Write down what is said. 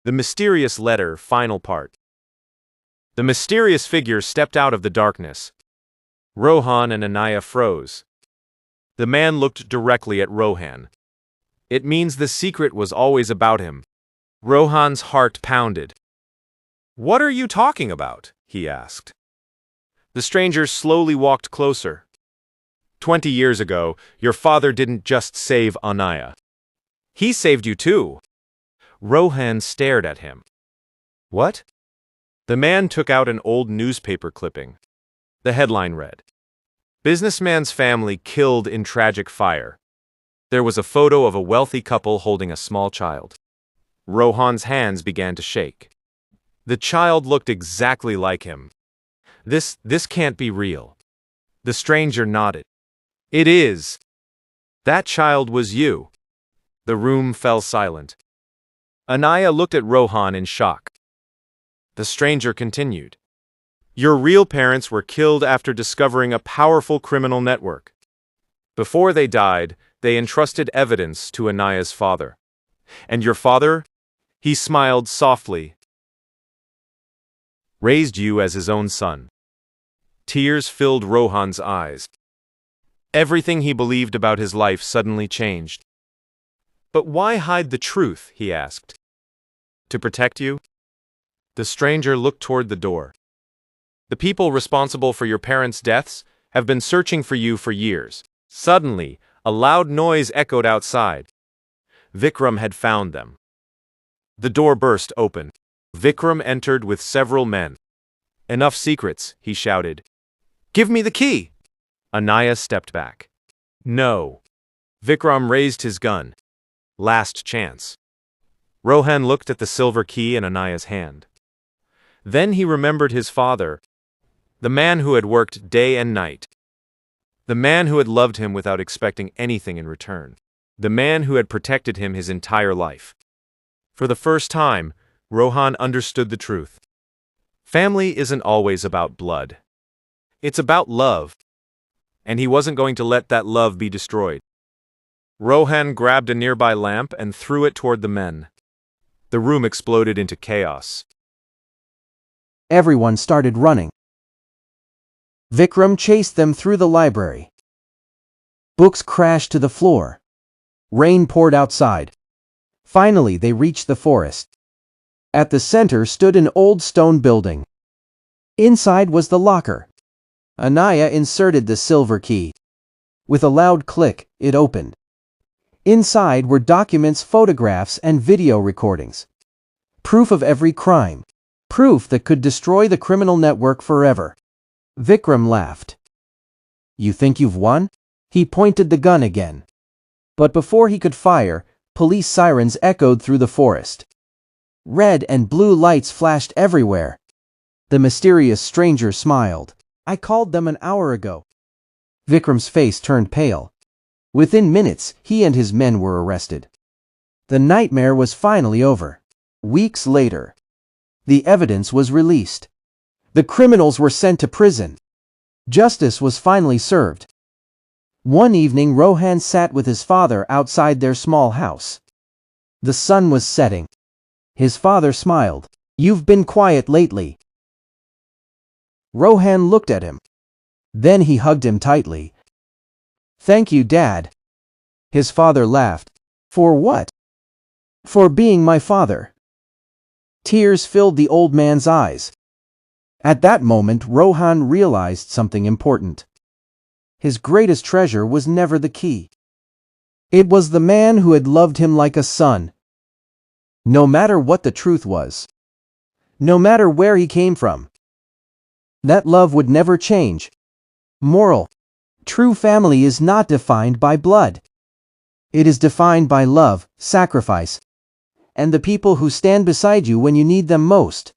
The mysterious letter, final part. The mysterious figure stepped out of the darkness. Rohan and Anaya froze. The man looked directly at Rohan. It means the secret was always about him. Rohan's heart pounded. "What are you talking about?" he asked. The stranger slowly walked closer. 20 years ago, your father didn't just save Anaya. He saved you too. Rohan stared at him. What? The man took out an old newspaper clipping. The headline read, "Businessman's family killed in tragic fire." There was a photo of a wealthy couple holding a small child. Rohan's hands began to shake. The child looked exactly like him. This can't be real. The stranger nodded. It is. That child was you. The room fell silent. Anaya looked at Rohan in shock. The stranger continued. Your real parents were killed after discovering a powerful criminal network. Before they died, they entrusted evidence to Anaya's father. And your father? He smiled softly. Raised you as his own son. Tears filled Rohan's eyes. Everything he believed about his life suddenly changed. But why hide the truth? He asked. To protect you? The stranger looked toward the door. The people responsible for your parents' deaths have been searching for you for years. Suddenly, a loud noise echoed outside. Vikram had found them. The door burst open. Vikram entered with several men. Enough secrets, he shouted. Give me the key! Anaya stepped back. No. Vikram raised his gun. Last chance. Rohan looked at the silver key in Anaya's hand. Then he remembered his father, the man who had worked day and night, the man who had loved him without expecting anything in return, the man who had protected him his entire life. For the first time, Rohan understood the truth. Family isn't always about blood. It's about love. And he wasn't going to let that love be destroyed. Rohan grabbed a nearby lamp and threw it toward the men. The room exploded into chaos. Everyone started running. Vikram chased them through the library. Books crashed to the floor. Rain poured outside. Finally, they reached the forest. At the center stood an old stone building. Inside was the locker. Anaya inserted the silver key. With a loud click, it opened. Inside were documents, photographs, and video recordings. Proof of every crime. Proof that could destroy the criminal network forever. Vikram laughed. You think you've won? He pointed the gun again. But before he could fire, police sirens echoed through the forest. Red and blue lights flashed everywhere. The mysterious stranger smiled. I called them an hour ago. Vikram's face turned pale. Within minutes, he and his men were arrested. The nightmare was finally over. Weeks later, the evidence was released. The criminals were sent to prison. Justice was finally served. One evening, Rohan sat with his father outside their small house. The sun was setting. His father smiled. You've been quiet lately. Rohan looked at him. Then he hugged him tightly. Thank you, Dad. His father laughed. For what? For being my father. Tears filled the old man's eyes. At that moment, Rohan realized something important. His greatest treasure was never the key. It was the man who had loved him like a son. No matter what the truth was. No matter where he came from. That love would never change. Moral. True family is not defined by blood. It is defined by love, sacrifice, and the people who stand beside you when you need them most.